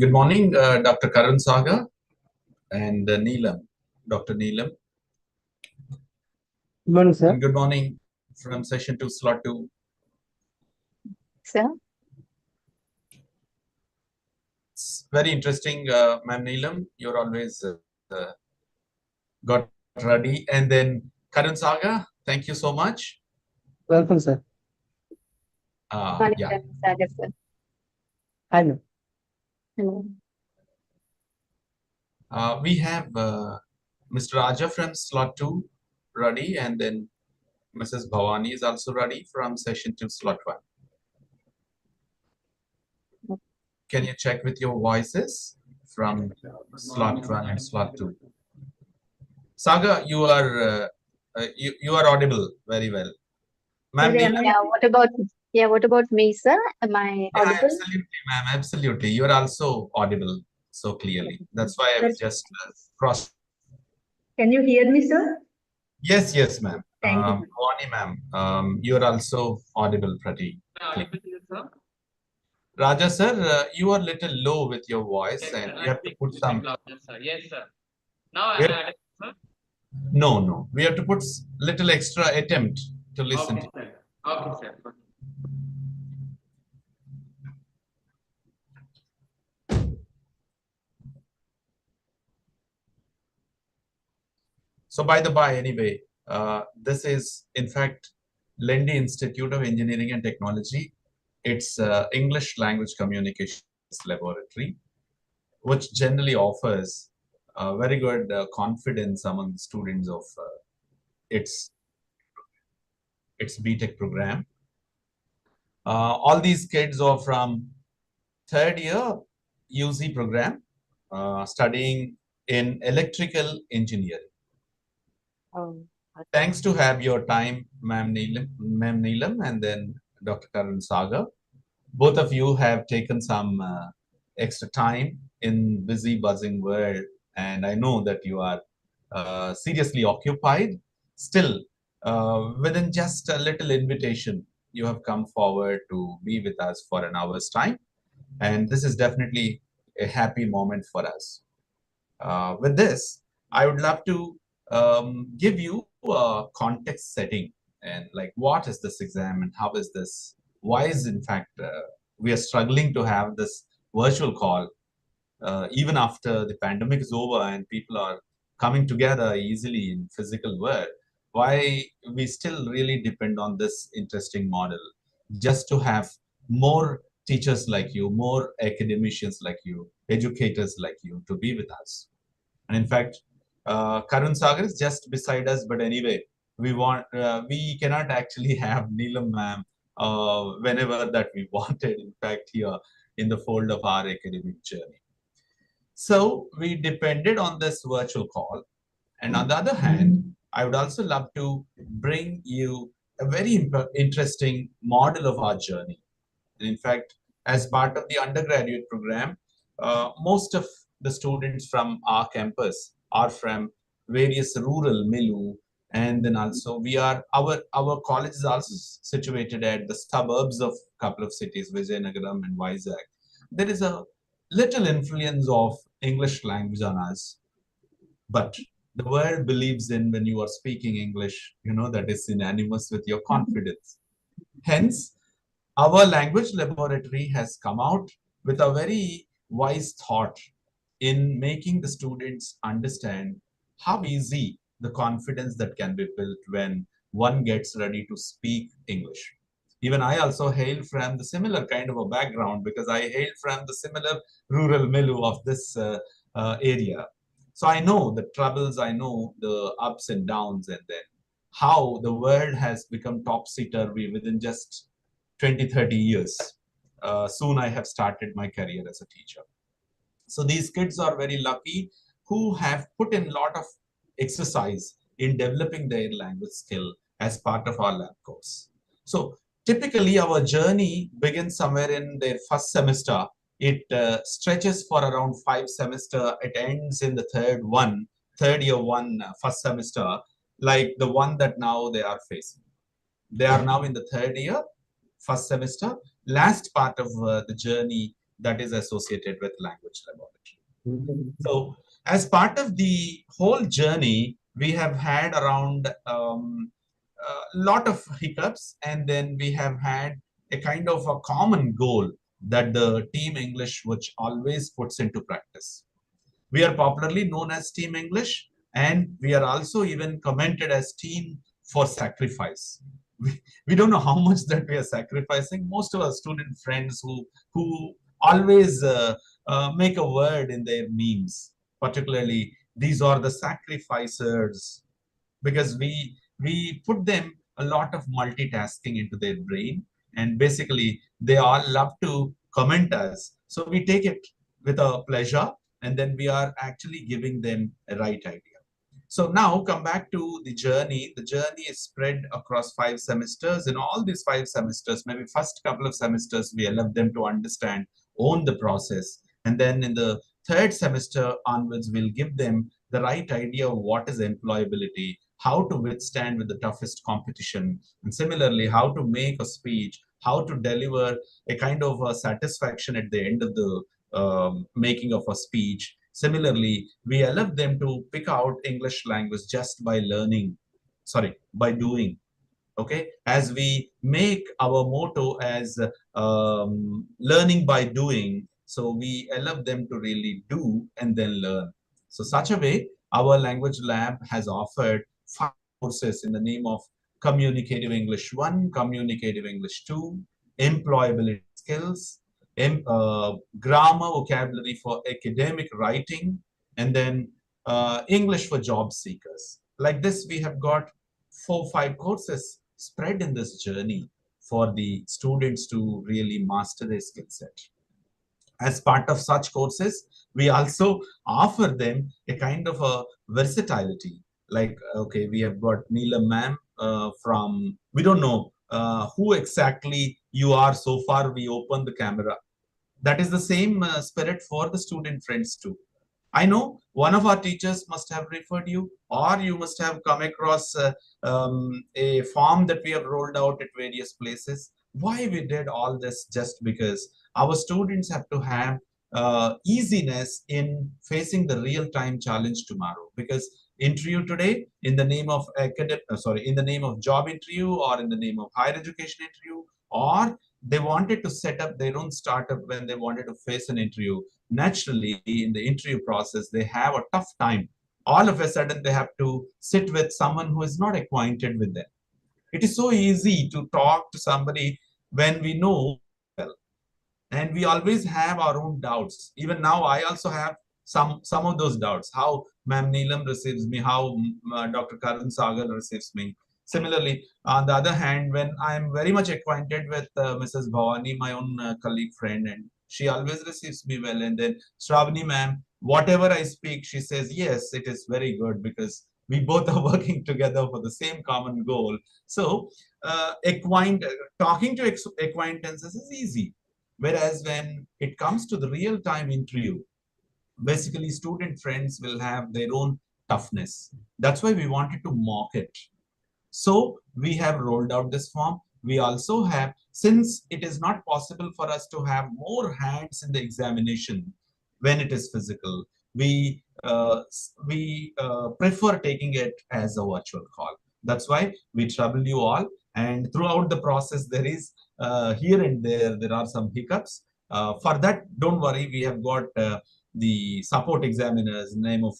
Good morning, Dr. Karan Saga and Neelam, Dr. Neelam. Good morning, sir. And good morning from session 2, slot 2. Sir, It's very interesting, Ma'am Neelam. You're always got ready. And then Karan Saga, thank you so much. Welcome, sir. morning, Yeah. Sagar, sir. Hi, ma'am. Hello. We have Mr. Raja from slot 2 ready, and then Mrs. Bhavani is also ready from session 2, slot 1. Can you check with your voices from slot 1 and slot 2? Saga, you are audible very well. Ma'am, What about me, sir? Am I audible? absolutely, ma'am, absolutely. You are also audible so clearly. That's why I was just cross. Can you hear me, sir? Yes, yes, ma'am. Thank you. Vani, ma'am, you are also audible pretty clear. Raja, sir, you are a little low with your voice, and you have to put some. Yes, sir. Now I'm adding, sir. No. We have to put little extra attempt to listen Okay, to. sir. Okay, sir. So by the by, anyway, this is in fact Lendi Institute of Engineering and Technology. It's English Language Communications Laboratory, which generally offers very good confidence among the students of its BTech program. All these kids are from third year UC program, studying in electrical engineering. Thanks to have your time, Ma'am Neelam, and then Dr. Karan Sagar. Both of you have taken some extra time in busy, buzzing world, and I know that you are seriously occupied. Still, within just a little invitation, you have come forward to be with us for an hour's time, and this is definitely a happy moment for us. With this, I would love to give you a context setting and like what is this exam and how is this, why is in fact we are struggling to have this virtual call even after the pandemic is over and people are coming together easily in physical world. Why we still really depend on this interesting model just to have more teachers like you, more academicians like you, educators like you to be with us. And in fact, Karun Sagar is just beside us. But anyway, we cannot actually have Neelam ma'am whenever that we wanted. In fact, here in the fold of our academic journey. So we depended on this virtual call. And on the other hand, I would also love to bring you a very interesting model of our journey. And in fact, as part of the undergraduate program, most of the students from our campus are from various rural milieu, and then also we are our college is also situated at the suburbs of a couple of cities, Vizianagaram and Vizag. There is a little influence of English language on us, but the world believes in when you are speaking English, that is synonymous with your confidence. Hence, our language laboratory has come out with a very wise thought in making the students understand how easy the confidence that can be built when one gets ready to speak English. Even I also hail from the similar kind of a background because I hail from the similar rural milieu of this area. So I know the troubles, I know the ups and downs, and then how the world has become topsy-turvy within just 20, 30 years. Soon I have started my career as a teacher. So these kids are very lucky who have put in a lot of exercise in developing their language skill as part of our lab course. So typically our journey begins somewhere in their first semester. It stretches for around 5 semesters. It ends in the third year one, first semester, like the one that now they are facing. They are now in the third year, first semester. Last part of the journey that is associated with language laboratory. So as part of the whole journey, we have had around a lot of hiccups, and then we have had a kind of a common goal that the team English which always puts into practice. We are popularly known as Team English, and we are also even commented as team for sacrifice. We don't know how much that we are sacrificing. Most of our student friends who always make a word in their memes, particularly these are the sacrificers, because we put them a lot of multitasking into their brain, and basically they all love to comment us, so we take it with a pleasure, and then we are actually giving them a right idea. So now come back to the journey. The journey is spread across 5 semesters. In all these 5 semesters, maybe first couple of semesters we allow them to understand, own the process, and then in the third semester onwards we'll give them the right idea of what is employability, how to withstand with the toughest competition, and similarly how to make a speech, how to deliver a kind of a satisfaction at the end of the making of a speech. Similarly, we allow them to pick out English language just by learning, sorry, by doing. Okay, as we make our motto as learning by doing, so we allow them to really do and then learn. So such a way, our language lab has offered 5 courses in the name of Communicative English 1, Communicative English 2, Employability Skills, grammar vocabulary for academic writing, and then English for job seekers. Like this, we have got 4 5 courses spread in this journey for the students to really master their skill set. As part of such courses, we also offer them a kind of a versatility. Like, okay, we have got Neelam ma'am from, we don't know who exactly you are so far. We open the camera. That is the same spirit for the student friends too. I know one of our teachers must have referred you, or you must have come across a form that we have rolled out at various places. Why we did all this? Just because our students have to have easiness in facing the real-time challenge tomorrow. Because interview today in the name of in the name of job interview, or in the name of higher education interview, or they wanted to set up their own startup when they wanted to face an interview. Naturally, in the interview process, they have a tough time. All of a sudden, they have to sit with someone who is not acquainted with them. It is so easy to talk to somebody when we know well, and we always have our own doubts. Even now, I also have some of those doubts. How Ma'am Neelam receives me, how Dr. Karan Sagar receives me. Similarly, on the other hand, when I'm very much acquainted with Mrs. Bhavani, my own colleague friend, and she always receives me well. And then Shravani ma'am, whatever I speak, she says, yes, it is very good, because we both are working together for the same common goal. So talking to acquaintances is easy. Whereas when it comes to the real-time interview, basically student friends will have their own toughness. That's why we wanted to mock it. So we have rolled out this form. We also have, since it is not possible for us to have more hands in the examination when it is physical, we prefer taking it as a virtual call. That's why we trouble you all. And throughout the process, there is here and there are some hiccups. For that, don't worry. We have got the support examiners, name of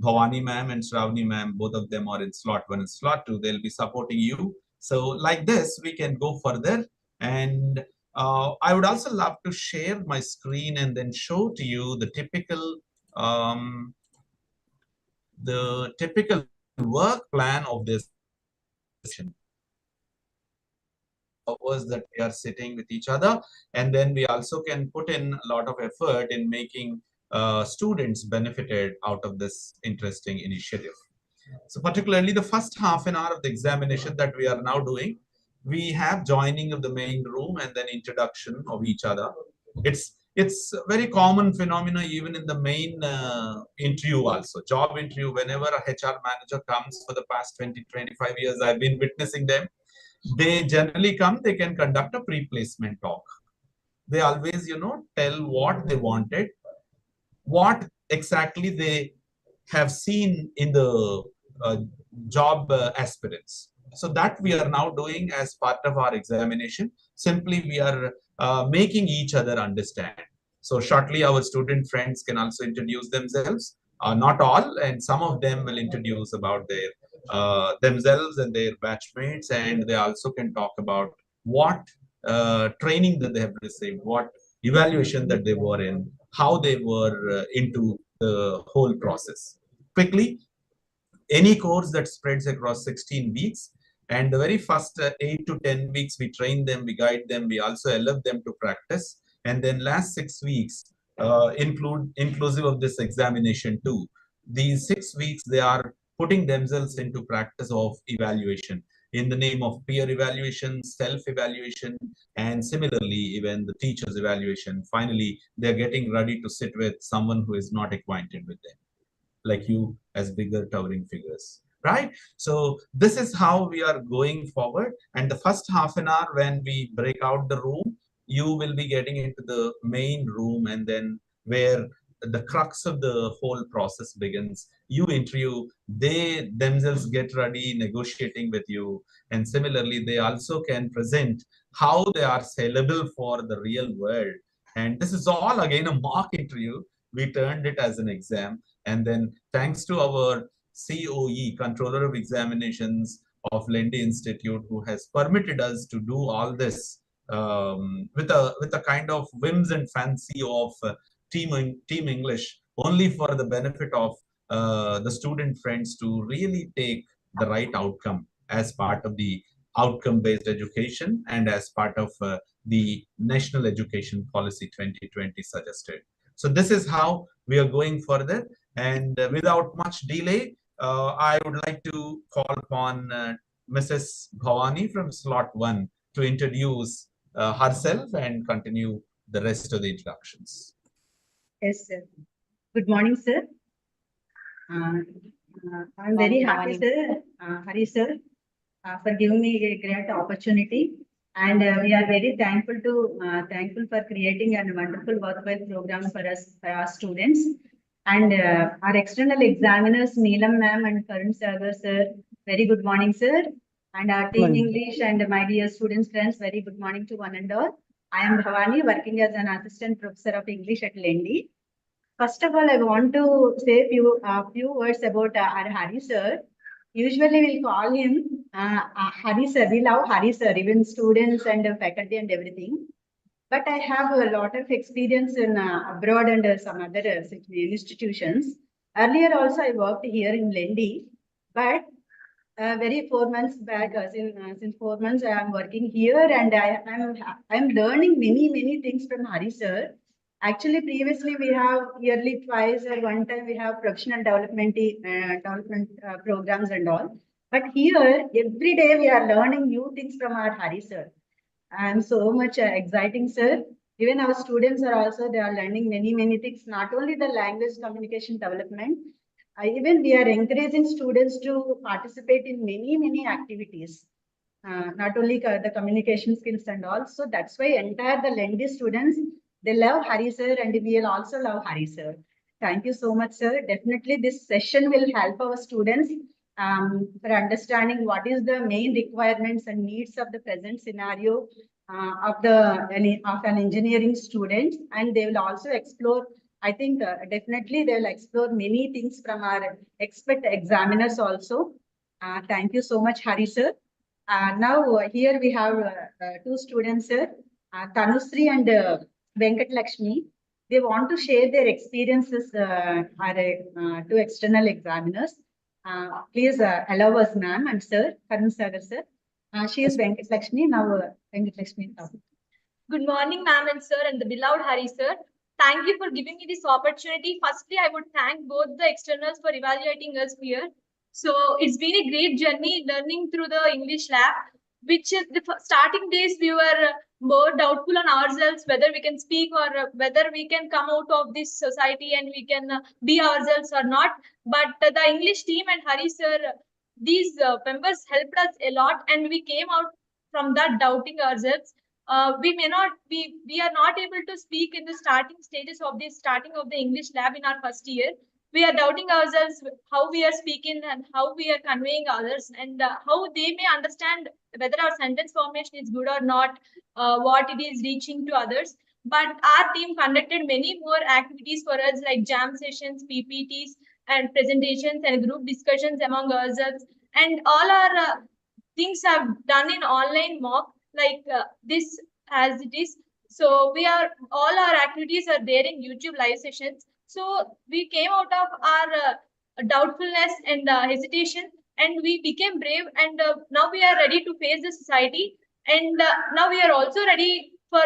Bhavani ma'am and Shravani ma'am, both of them are in slot 1 and slot 2. They'll be supporting you. So like this, we can go further. And I would also love to share my screen and then show to you the typical work plan of this hours that we are sitting with each other. And then we also can put in a lot of effort in making students benefited out of this interesting initiative. So particularly the first half an hour of the examination that we are now doing, we have joining of the main room and then introduction of each other. It's a very common phenomena even in the main interview also. Job interview, whenever a HR manager comes for the past 20-25 years, I've been witnessing them. They generally come, they can conduct a pre-placement talk. they always, tell what they wanted, what exactly they have seen in the uh, job aspirants. So that we are now doing as part of our examination. Simply, we are making each other understand. So shortly, our student friends can also introduce themselves. Not all, and some of them will introduce about their themselves and their batchmates, and they also can talk about what training that they have received, what evaluation that they were in, how they were into the whole process. Quickly, any course that spreads across 16 weeks, and the very first 8 to 10 weeks we train them, we guide them, we also allow them to practice, and then last 6 weeks inclusive of this examination too. These 6 weeks they are putting themselves into practice of evaluation in the name of peer evaluation, self evaluation, and similarly even the teacher's evaluation. Finally, they're getting ready to sit with someone who is not acquainted with them, like you, as bigger towering figures, right? So this is how we are going forward. And the first half an hour, when we break out the room, you will be getting into the main room, and then where the crux of the whole process begins. You interview, they themselves get ready negotiating with you, and similarly they also can present how they are sellable for the real world. And this is all again a mock interview. We turned it as an exam, and then thanks to our COE, Controller of Examinations of Lendi Institute, who has permitted us to do all this with a kind of whims and fancy of team English, only for the benefit of the student friends to really take the right outcome as part of the outcome-based education and as part of the National Education Policy 2020 suggested. So this is how we are going further. And without much delay, I would like to call upon Mrs. Bhavani from slot 1 to introduce herself and continue the rest of the introductions. Yes, sir. Good morning, sir. I'm very happy, sir, Hari sir, for giving me a great opportunity. And we are very thankful for creating a wonderful worthwhile program for us, for our students. And our external examiners, Neelam ma'am and Karun Sagar sir, very good morning, sir. And our team English and my dear students, friends, very good morning to one and all. I am Bhavani, working as an assistant professor of English at Lendi. First of all, I want to say a few words about our Hari sir. Usually, we'll call him Hari sir. We love Hari sir, even students and faculty and everything. But I have a lot of experience in abroad and some other institutions. Earlier, also, I worked here in Lendi, but very 4 months back, since 4 months, I am working here, and I'm learning many things from Hari sir. Actually, previously we have yearly twice or one time we have professional development programs and all. But here, every day we are learning new things from our Hari sir. And so much exciting, sir. Even our students are also, they are learning many things, not only the language communication development, even we are encouraging students to participate in many activities, not only the communication skills and all. So that's why entire the Lendi students, they love Hari sir, and we will also love Hari sir. Thank you so much, sir. Definitely this session will help our students for understanding what is the main requirements and needs of the present scenario of an engineering student, and they will also explore. I think definitely they will explore many things from our expert examiners also. Thank you so much, Hari sir. Now here we have two students, sir, Tanusri and Venkat Lakshmi. They want to share their experiences to external examiners. Please allow us, ma'am and sir, Karun Sagar sir. She is Venkat Lakshmi. Now Venkat Lakshmi. Good morning, ma'am and sir, and the beloved Hari sir. Thank you for giving me this opportunity. Firstly, I would thank both the externals for evaluating us here. So it's been a great journey learning through the English lab, which is the starting days we were more doubtful on ourselves, whether we can speak or whether we can come out of this society and we can be ourselves or not. But the English team and Hari sir, these members helped us a lot, and we came out from that doubting ourselves. we may not we are not able to speak in the starting stages of the starting of the English lab in our first year. We are doubting ourselves how we are speaking and how we are conveying others, and how they may understand whether our sentence formation is good or not, what it is reaching to others. But our team conducted many more activities for us, like jam sessions, PPTs, and presentations and group discussions among ourselves. And all our things are done in online mock, like this as it is. So we are all our activities are there in YouTube live sessions. So we came out of our doubtfulness and hesitation, and we became brave. And now we are ready to face the society. And now we are also ready for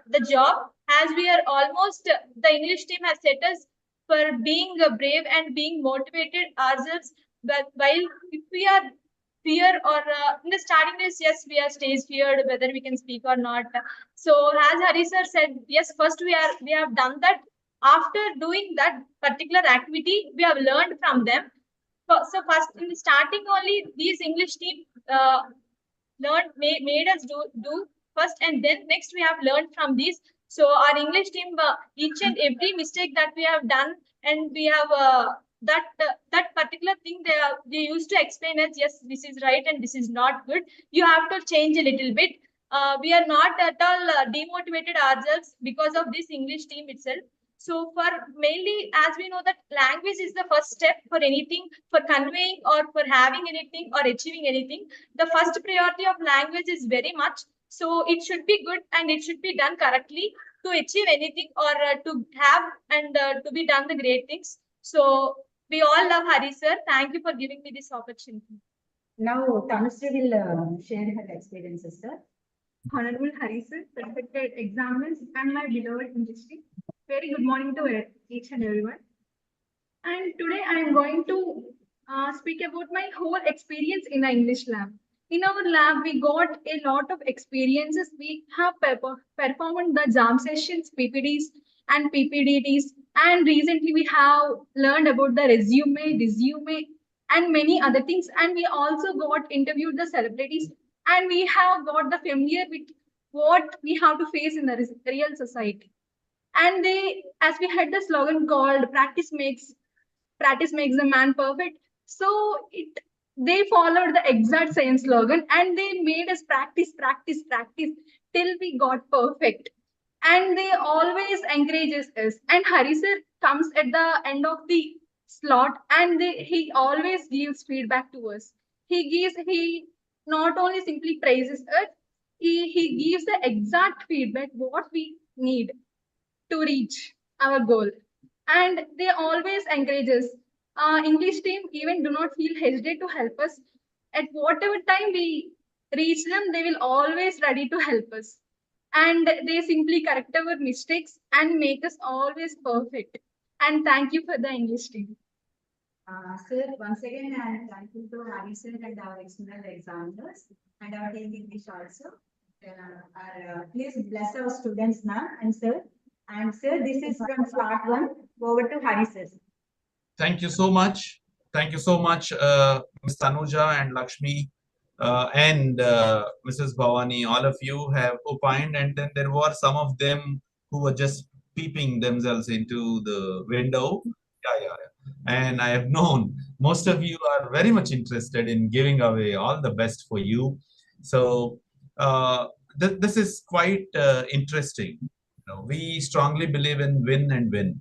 the job, as we are almost the English team has set us for being brave and being motivated ourselves. But while if we are fear or in the starting days, yes, we are stage feared whether we can speak or not. So as Hari sir said, yes, first we have done that. After doing that particular activity, we have learned from them. So first in the starting only, these English team made us do first, and then next we have learned from these. So our English team, each and every mistake that we have done, and we have that particular thing they used to explain us, yes, this is right and this is not good, you have to change a little bit. We are not at all demotivated ourselves because of this English team itself. So for mainly, as we know that language is the first step for anything, for conveying or for having anything or achieving anything. The first priority of language is very much. So it should be good and it should be done correctly to achieve anything, or to have and to be done the great things. So we all love Hari sir. Thank you for giving me this opportunity. Now, Tanushree will share her experiences, sir. Honorable Hari sir, respected examiners, and my beloved industry. Very good morning to each and everyone. And today I am going to speak about my whole experience in the English lab. In our lab, we got a lot of experiences. We have performed the jam sessions, PPDs, and PPDTs. And recently we have learned about the resume, and many other things. And we also got interviewed the celebrities, and we have got the familiar with what we have to face in the real society. And as we had the slogan called practice makes the man perfect. So they followed the exact same slogan, and they made us practice till we got perfect. And they always encourages us. And Hari sir comes at the end of the slot, and he always gives feedback to us. He not only simply praises us, he gives the exact feedback what we need to reach our goal. And they always encourage us. English team even do not feel hesitate to help us. At whatever time we reach them, they will always ready to help us. And they simply correct our mistakes and make us always perfect. And thank you for the English team. Sir, once again, I am thankful to Hari sir and our external examiners and our team English also. Please bless our students now, and sir. And sir, this is from part one. Over to Hari sir. Thank you so much. Thank you so much, Ms. Tanuja and Lakshmi and Mrs. Bhavani. All of you have opined, and then there were some of them who were just peeping themselves into the window. Yeah. And I have known most of you are very much interested in giving away all the best for you. So this is quite interesting. We strongly believe in win and win,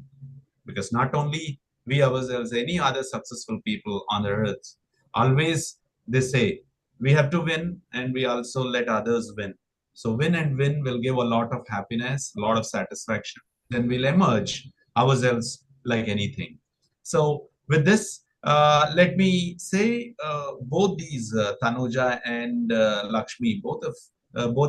because not only we ourselves, any other successful people on the earth, always they say we have to win and we also let others win. So win and win will give a lot of happiness, a lot of satisfaction. Then we'll emerge ourselves like anything. So with this, let me say both these Tanuja and Lakshmi, both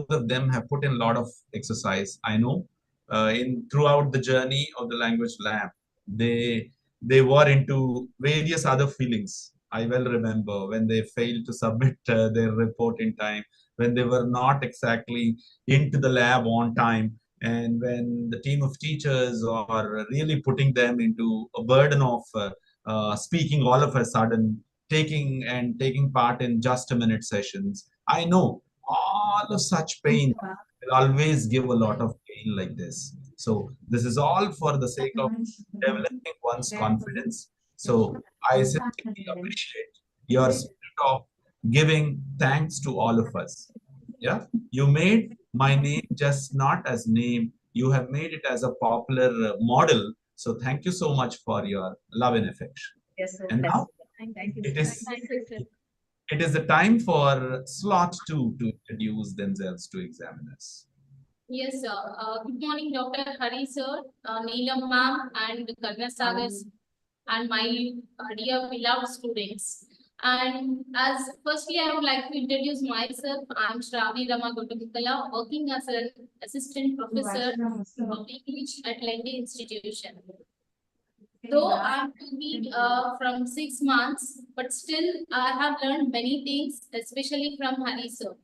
of them have put in a lot of exercise. I know in throughout the journey of the language lab, they were into various other feelings. I well remember when they failed to submit their report in time, when they were not exactly into the lab on time, and when the team of teachers are really putting them into a burden of speaking all of a sudden, taking part in just a minute sessions. I know all of such pain will always give a lot of gain like this. So this is all for the sake of developing one's confidence. So I sincerely appreciate your spirit of giving thanks to all of us. Yeah, you made my name just not as name, you have made it as a popular model. So thank you so much for your love and affection. Yes, sir. And now Thank you. it sir. is Thank you, sir. it is the time for slot 2 to introduce themselves to examiners. Yes, sir. Good morning, Dr. Hari, sir, Neelam ma'am, and Karna Sagar, and my dear beloved students. And as firstly, I would like to introduce myself. I'm Shravani Rama Gotamukala, working as an assistant professor of English at Lendi Institution. Though I'm to be from 6 months, but still I have learned many things, especially from Hari, sir.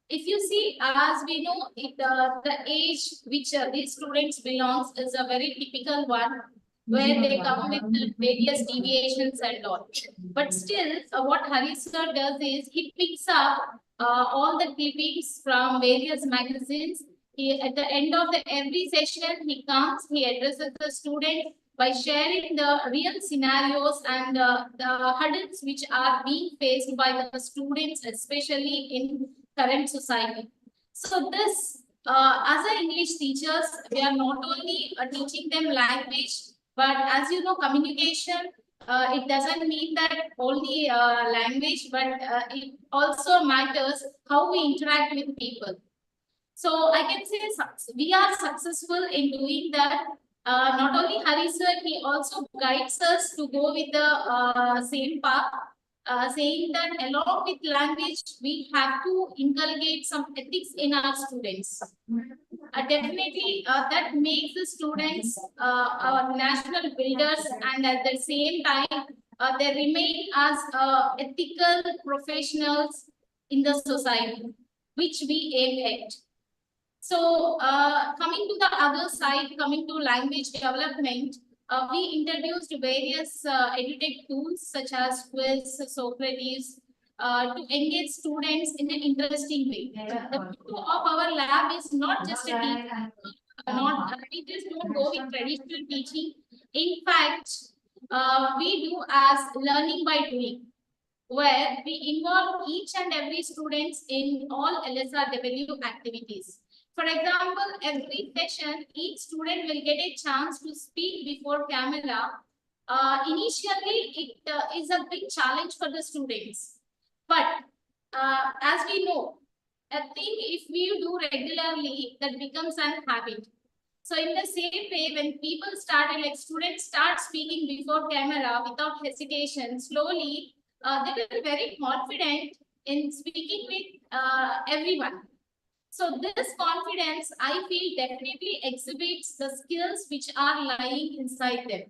If you see, as we know, the age which these students belongs is a very typical one, where they come with the various deviations and all. But still, what Hari sir does is he picks up all the clippings from various magazines. He, at the end of every session, he comes, he addresses the student by sharing the real scenarios and the hurdles which are being faced by the students, especially in current society. So this, as a English teachers, we are not only teaching them language, but as you know, communication, it doesn't mean that only language, but it also matters how we interact with people. So I can say we are successful in doing that. Not only Hari sir, he also guides us to go with the same path, saying that along with language, we have to inculcate some ethics in our students. Definitely, that makes the students our national builders, and at the same time, they remain as ethical professionals in the society, which we aim at. So, coming to the other side, coming to language development, we introduced various edutech tools such as quiz, Socrates, to engage students in an interesting way. The motto of our lab is not just a teaching, we just don't go with traditional teaching. In fact, we do as learning by doing, where we involve each and every students in all LSRW activities. For example, every session, each student will get a chance to speak before camera. Initially, it is a big challenge for the students. But as we know, I think if we do regularly, that becomes an habit. So in the same way, when people started, like students start speaking before camera without hesitation, slowly, they were very confident in speaking with everyone. So this confidence, I feel, definitely exhibits the skills which are lying inside them.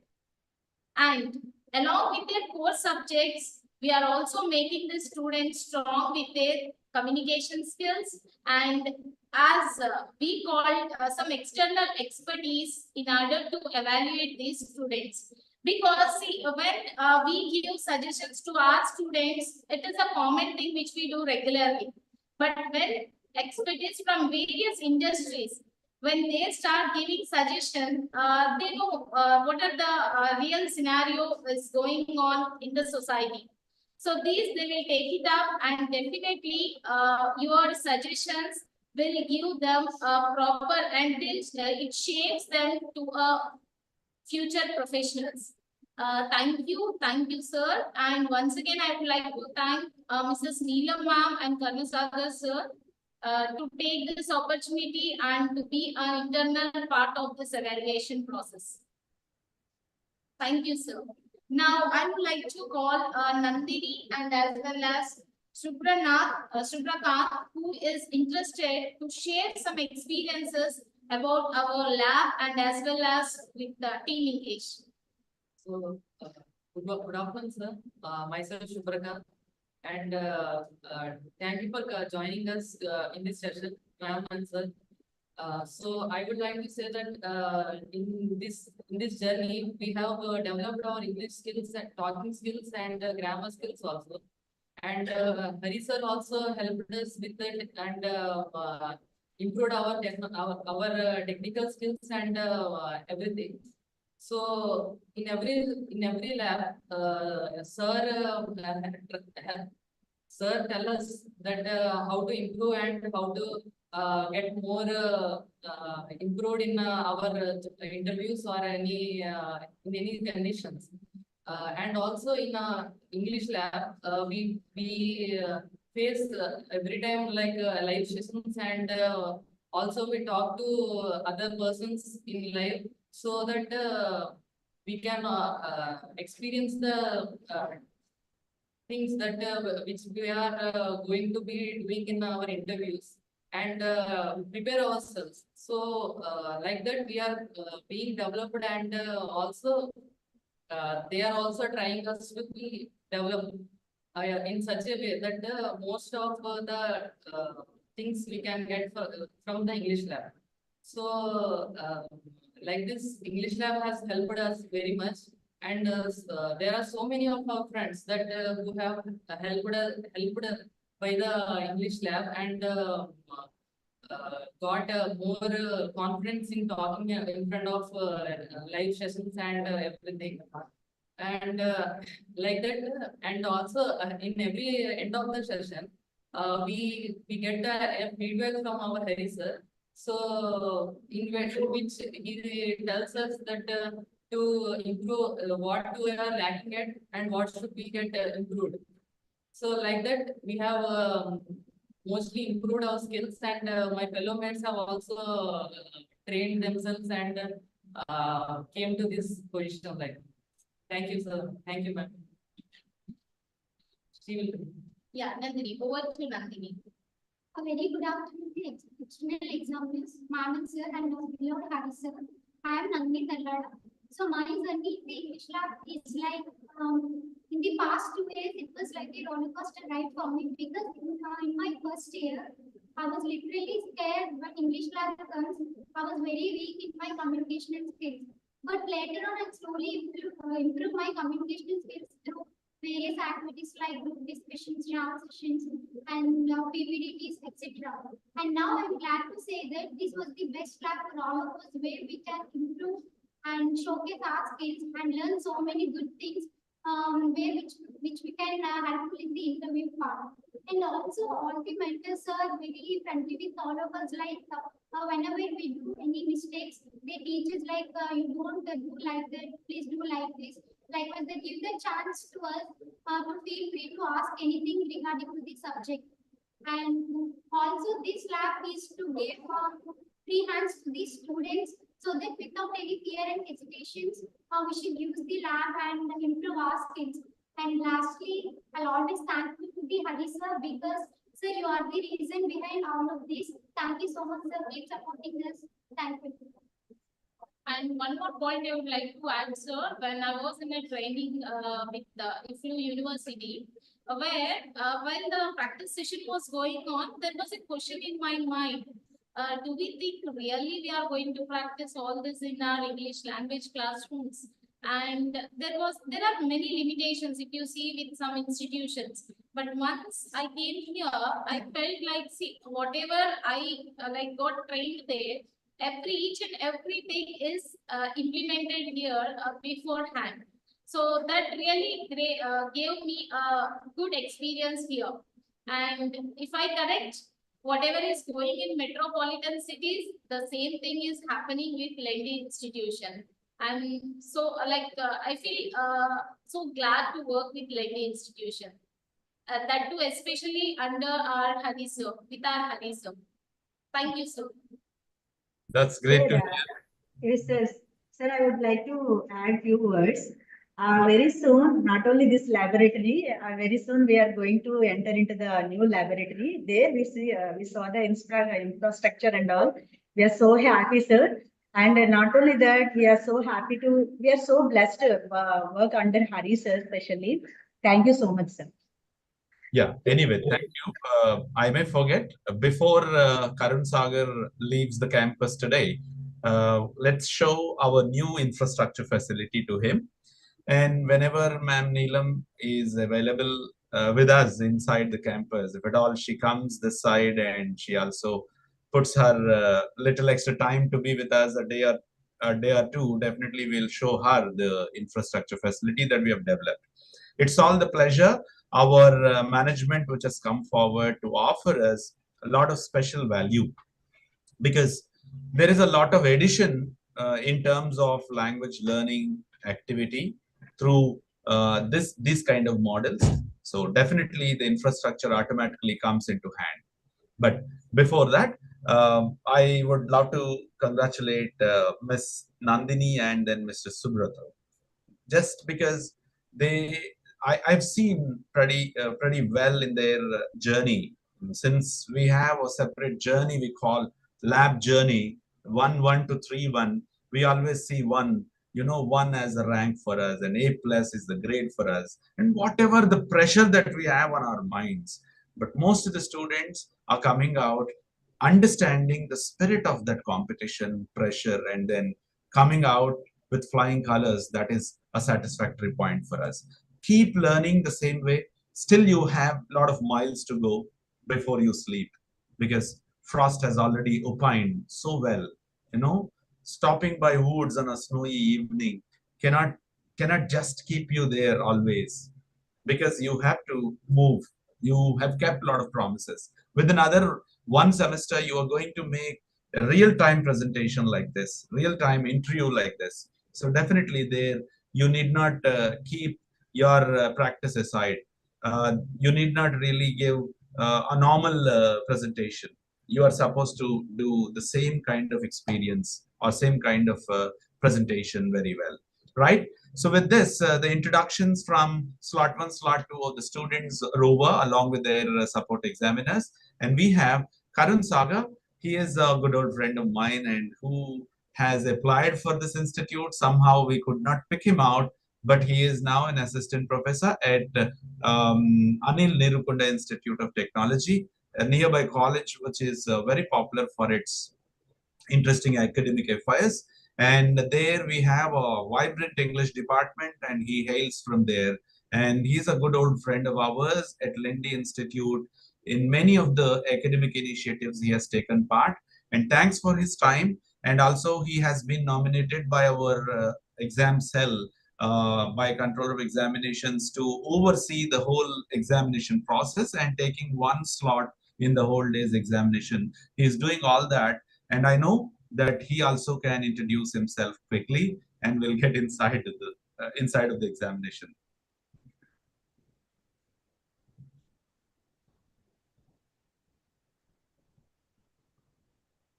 And along with their core subjects, we are also making the students strong with their communication skills, and as we called some external expertise in order to evaluate these students. Because see, when we give suggestions to our students, it is a common thing which we do regularly. But when expertise from various industries, when they start giving suggestion, they know what are the real scenario is going on in the society. So these they will take it up, and definitely your suggestions will give them a proper, and it shapes them to a future professionals. Thank you, sir. And once again, I would like to thank Mrs. Neelam ma'am and Karna Sagar sir to take this opportunity and to be an internal part of this evaluation process. Thank you, sir. Now, I would like to call Nandini and as well as Subrakant, who is interested to share some experiences about our lab and as well as with the team engagement. So, good afternoon, sir. Myself, Shubhrakant, and thank you for joining us in this session, ma'am and sir. So, I would like to say that in this journey, we have developed our English skills and talking skills and grammar skills also. And Hari sir also helped us with it, and improved our technical skills and everything. So in every lab, sir tell us that how to improve and how to get more improved in our interviews or in any conditions. And also in English lab, we face every time like live sessions, and also we talk to other persons in live, so that we can experience the things that which we are going to be doing in our interviews, and prepare ourselves. So like that we are being developed, and also they are also trying us to be developed in such a way that most of the things we can get from the English lab. So like this, English lab has helped us very much, and there are so many of our friends that who have helped by the English lab, and got more confidence in talking in front of live sessions and everything. And like that, and also in every end of the session, we get a feedback from our Hari sir. So in which he tells us that to improve what we are lacking at and what should we get improved. So like that, we have mostly improved our skills, and my fellow mates have also trained themselves and came to this position. Like, thank you, sir. Thank you, ma'am. She will. Yeah, Nandini, over to Nandini. A very good afternoon to external examiners, ma'am and sir, and Lord Hari sir. I am Nandini Tallada. So my journey in the English lab is like in the past 2 years, it was like a roller coaster ride for me, because in my first year, I was literally scared when English lab comes. I was very weak in my communication skills. But later on, I slowly improved my communication skills through various activities like group discussions, jam sessions, and PPDTs, etc. And now I'm glad to say that this was the best lab for all of us, where we can improve and showcase our skills and learn so many good things, which we can helpful in the interview part. And also all the mentors are very friendly with all of us. Like whenever we do any mistakes, they teach us like you don't do like that. Please do like this. Likewise, they give the chance to us to feel free to ask anything regarding to the subject. And also this lab is to give free hands to the students, so that without any fear and hesitations, we should use the lab and improve our skills. And lastly, I'll always thank you to the Hari sir, because sir, you are the reason behind all of this. Thank you so much, sir. Keep supporting us. Thank you. And one more point I would like to add, sir. When I was in a training with the IFLU University, where when the practice session was going on, there was a question in my mind. Do we think really we are going to practice all this in our English language classrooms? And there are many limitations if you see with some institutions. But once I came here, I felt like, see, whatever I got trained there, each and everything is implemented here beforehand. So that really gave me a good experience here. And if I correct, whatever is going in metropolitan cities, the same thing is happening with Lendi institution. And so I feel so glad to work with Lendi institution. That too, especially under our Hari sir, with our Hari sir. Thank you, sir. That's great to hear. Yes, sir. Sir, I would like to add few words. Very soon, not only this laboratory, very soon we are going to enter into the new laboratory. There we saw the infrastructure and all. We are so happy, sir. And not only that, we are so blessed to work under Hari sir, especially. Thank you so much, sir. Yeah, anyway, thank you. I may forget, before Karun Sagar leaves the campus today, let's show our new infrastructure facility to him. And whenever Ma'am Neelam is available with us inside the campus, if at all she comes this side and she also puts her little extra time to be with us a day or two, definitely we'll show her the infrastructure facility that we have developed. It's all the pleasure. Our management, which has come forward to offer us a lot of special value, because there is a lot of addition in terms of language learning activity through these kind of models. So definitely the infrastructure automatically comes into hand. But before that, I would love to congratulate Ms. Nandini and then Mr. Subrata, just because I've seen pretty well in their journey. Since we have a separate journey we call lab journey, 1 to 3 1, we always see one, one as a rank for us, and A plus is the grade for us, and whatever the pressure that we have on our minds. But most of the students are coming out understanding the spirit of that competition pressure, and then coming out with flying colors. That is a satisfactory point for us. Keep learning the same way. Still, you have a lot of miles to go before you sleep, because Frost has already opined so well. Stopping by woods on a snowy evening cannot just keep you there always, because you have to move. You have kept a lot of promises. With another one semester, you are going to make a real-time presentation like this, real-time interview like this. So definitely there, you need not keep your practice aside. You need not really give a normal presentation. You are supposed to do the same kind of experience or same kind of presentation very well, right? So with this, the introductions from slot 1, slot 2 of the students rover along with their support examiners. And we have Karun Saga. He is a good old friend of mine and who has applied for this institute. Somehow we could not pick him out, but he is now an assistant professor at Anil Nirukunda Institute of Technology, a nearby college which is very popular for its interesting academic affairs. And there we have a vibrant English department, and he hails from there. And he's a good old friend of ours at Lindy Institute. In many of the academic initiatives, he has taken part. And thanks for his time. And also, he has been nominated by our exam cell, by controller of examinations, to oversee the whole examination process and taking one slot in the whole day's examination. He's doing all that, and I know that he also can introduce himself quickly and will get inside of the examination.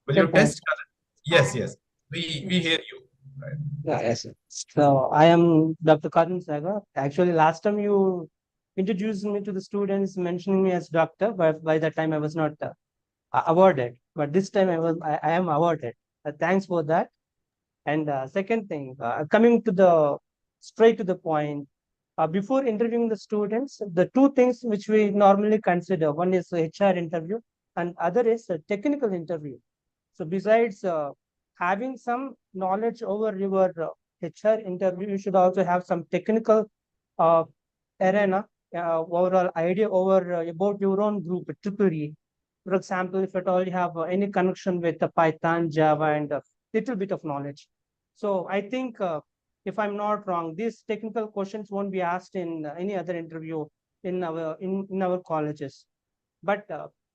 Will you test? Yes, yes. We hear you. Right. Yes. So I am Dr. Karun Saga. Actually, last time you introduced me to the students, mentioning me as doctor, but by that time I was not awarded. But this time I am awarded. Thanks for that. And second thing, coming to the straight to the point, before interviewing the students, the two things which we normally consider, one is the HR interview and other is a technical interview. So besides having some knowledge over your HR interview, you should also have some technical arena, overall idea over about your own group, EEE. For example, if at all you have any connection with Python, Java, and a little bit of knowledge. So I think, if I'm not wrong, these technical questions won't be asked in any other interview in our colleges. But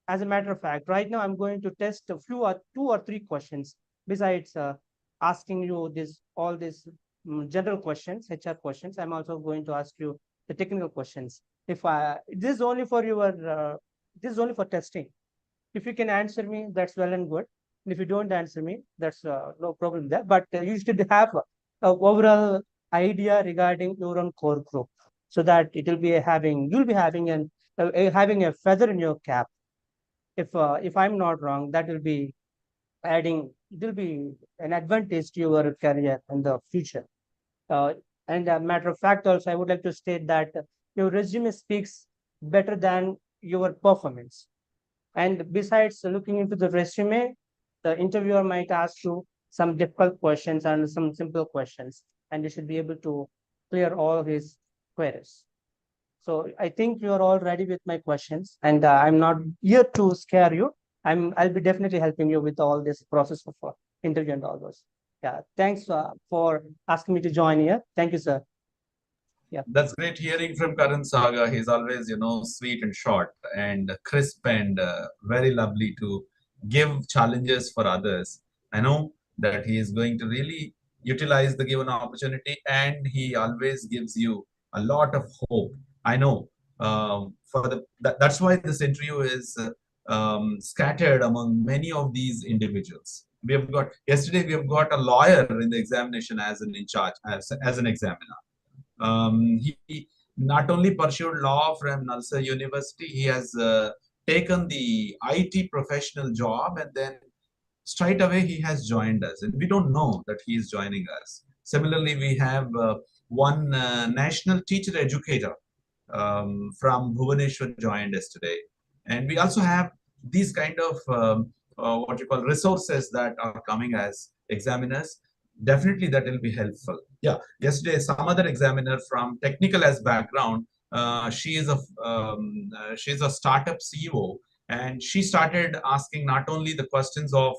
as a matter of fact, right now I'm going to test a few or 2 or 3 questions besides asking you all these general questions, HR questions. I'm also going to ask you the technical questions. If this is only for this is only for testing. If you can answer me, that's well and good. And if you don't answer me, that's no problem there. But you should have a overall idea regarding your own core group, so that you'll be having having a feather in your cap. If I'm not wrong, that will be it will be an advantage to your career in the future. And a matter of fact, also, I would like to state that your resume speaks better than your performance. And besides looking into the resume, the interviewer might ask you some difficult questions and some simple questions, and you should be able to clear all his queries. So I think you are all ready with my questions, and I'm not here to scare you. I'll be definitely helping you with all this process of interview and all those. Yeah, thanks for asking me to join here. Thank you, sir. Yeah. That's great hearing from Karan Saga. He's always, sweet and short and crisp and very lovely to give challenges for others. I know that he is going to really utilize the given opportunity and he always gives you a lot of hope. I know that's why this interview is scattered among many of these individuals. Yesterday we have got a lawyer in the examination as an in charge, as an examiner. He not only pursued law from Nalsa University, he has taken the IT professional job and then straight away he has joined us. And we don't know that he is joining us. Similarly, we have one national teacher educator from Bhubaneswar joined us today. And we also have these kind of what you call resources that are coming as examiners. Definitely that will be helpful. Yeah, yesterday some other examiner from technical as background, she is a startup CEO, and she started asking not only the questions of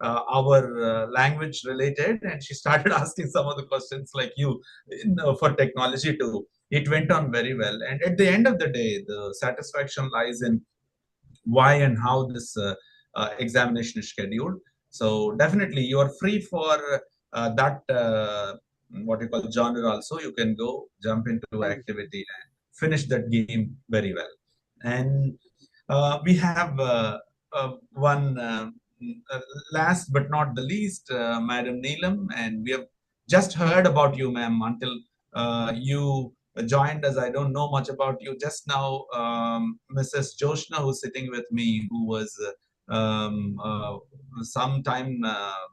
our language related, and she started asking some of the questions like you for technology too. It went on very well, and at the end of the day the satisfaction lies in why and how this examination is scheduled. So definitely you are free for that what you call genre also. You can go jump into activity and finish that game very well. And we have one last but not the least, Madam Neelam, and we have just heard about you, ma'am, until you joined us. I don't know much about you. Just now, Mrs. Joshna, who's sitting with me, who was some time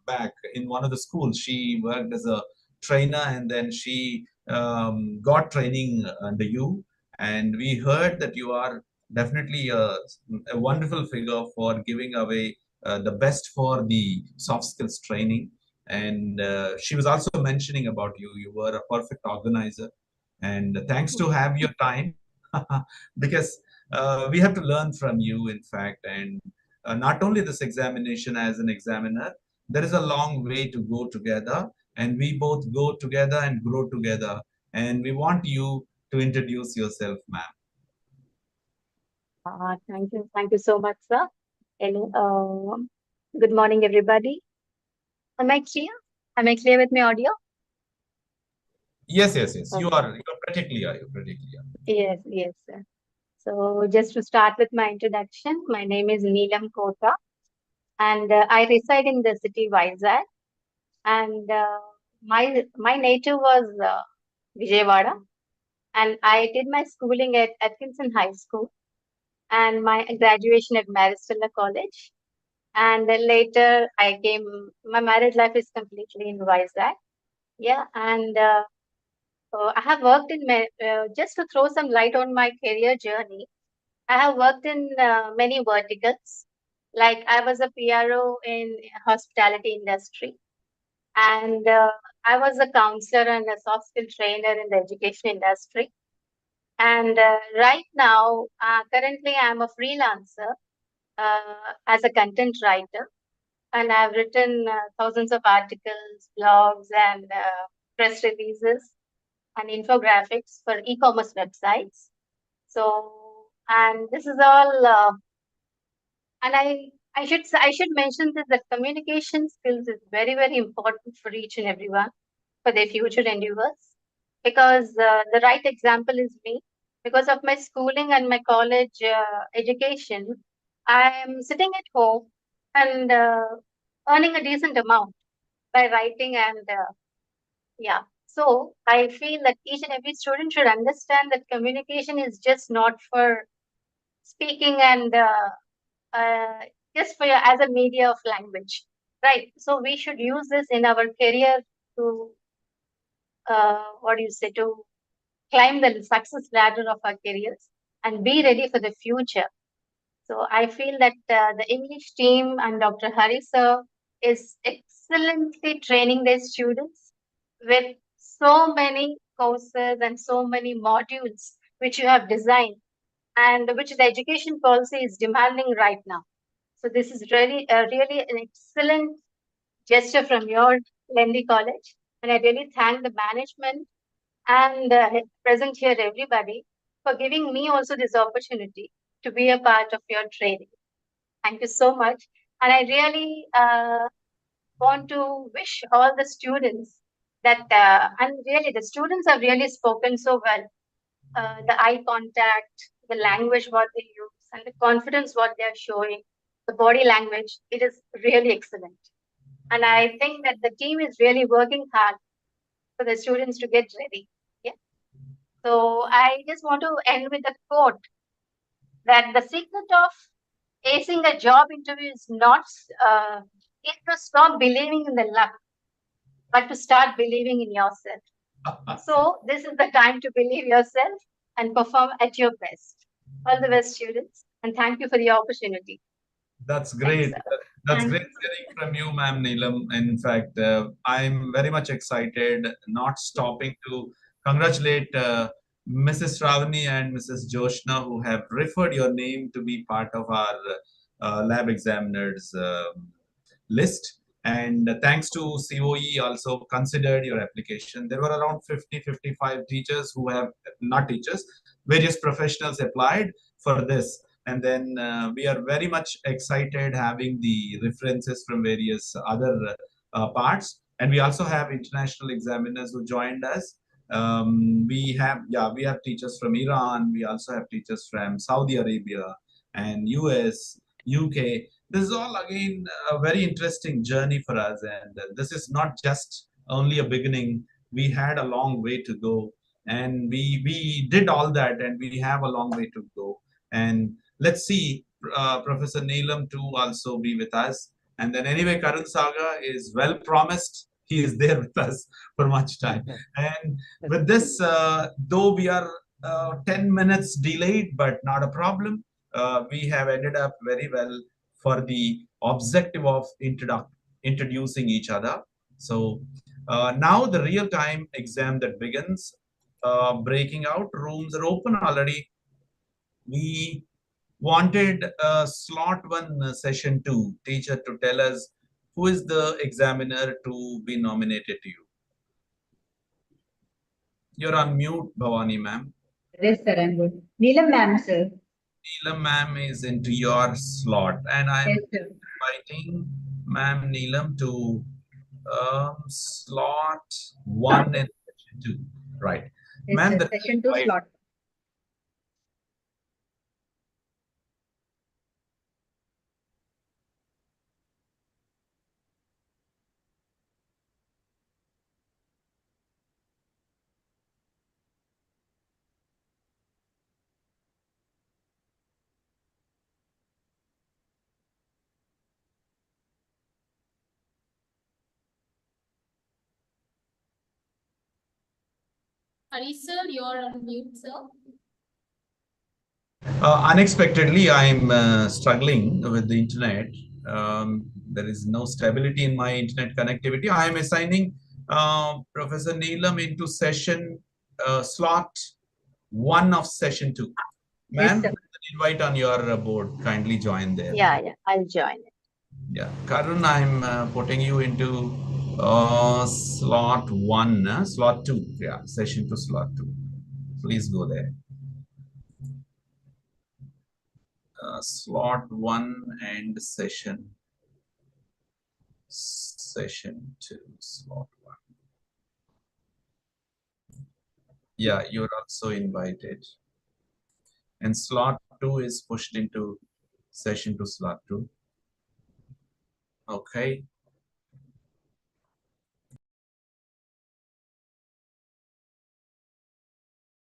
back in one of the schools, she worked as a trainer and then she got training under you. And we heard that you are definitely a wonderful figure for giving away the best for the soft skills training. And she was also mentioning about you. You were a perfect organizer. And thanks to have your time, because we have to learn from you, in fact. And not only this examination as an examiner, there is a long way to go together. And we both go together and grow together. And we want you to introduce yourself, ma'am. Thank you so much, sir. And good morning, everybody. Am I clear? Am I clear with my audio? Yes. You Okay. are pretty clear. You're pretty clear. Yes, sir. So just to start with my introduction, my name is Neelam Kota, and I reside in the city Vizag. And my native was Vijayawada, and I did my schooling at Atkinson High School and my graduation at Maristella College. And then later my married life is completely in Vizag. Yeah, and so I have worked in, just to throw some light on my career journey, I have worked in many verticals. Like I was a PRO in hospitality industry, and I was a counselor and a soft skill trainer in the education industry. And right now, currently, I'm a freelancer as a content writer, and I've written thousands of articles, blogs, and press releases and infographics for e-commerce websites. So, and this is all, and I should mention that the communication skills is very, very important for each and everyone for their future endeavors, because the right example is me. Because of my schooling and my college education, I am sitting at home and earning a decent amount by writing and yeah. So I feel that each and every student should understand that communication is just not for speaking and uh, just for as a media of language, right? So we should use this in our career to what do you say, to climb the success ladder of our careers and be ready for the future. So I feel that the English team and Dr. Hari sir is excellently training their students with so many courses and so many modules which you have designed and which the education policy is demanding right now. So this is really an excellent gesture from your Lendy College. And I really thank the management and present here everybody for giving me also this opportunity to be a part of your training. Thank you so much. And I really want to wish all the students that, and really the students have really spoken so well. The eye contact, the language what they use, and the confidence what they are showing, the body language, it is really excellent. And I think that the team is really working hard for the students to get ready. Yeah. So I just want to end with a quote that the secret of acing a job interview is not is to stop believing in the luck, but to start believing in yourself. So this is the time to believe yourself and perform at your best. All the best, students, and thank you for the opportunity. That's great. Thanks, That's Thank great hearing from you, ma'am Neelam. In fact, I'm very much excited, not stopping to congratulate Mrs. Ravani and Mrs. Joshna, who have referred your name to be part of our lab examiners list. And thanks to COE also considered your application. There were around 50-55 teachers who have, not teachers, various professionals applied for this. And then we are very much excited having the references from various other parts. And we also have international examiners who joined us. We have teachers from Iran. We also have teachers from Saudi Arabia and US, UK. This is all again a very interesting journey for us. And this is not just only a beginning. We had a long way to go. And we did all that, and we have a long way to go. And let's see Professor Neelam to also be with us. And then anyway, Karun Saga is well promised. He is there with us for much time. And with this, though we are 10 minutes delayed, but not a problem. We have ended up very well for the objective of introducing each other. So now the real-time exam that begins. Breaking out rooms are open already. We wanted slot 1 session 2 teacher to tell us who is the examiner to be nominated to you. You're on mute, Bhavani ma'am. Yes, sir, I'm good. Neelam ma'am, sir. Neelam ma'am is into your slot, and I'm inviting ma'am Neelam to slot 1 and session 2. Right. Yes, Ma'am, sir. Session 2 slot. Hari sir, you're on mute, sir. Unexpectedly, I'm struggling with the internet. There is no stability in my internet connectivity. I am assigning Professor Neelam into session slot 1 of session 2. Ma'am, Yes, invite on your board. Kindly join there. Yeah, I'll join it. Yeah, Karun, I'm putting you into slot 1, slot 2. Yeah, session 2, slot 2. Please go there. Slot 1 and session 2, slot 1. Yeah, you're also invited. And slot 2 is pushed into session 2, slot 2. Okay,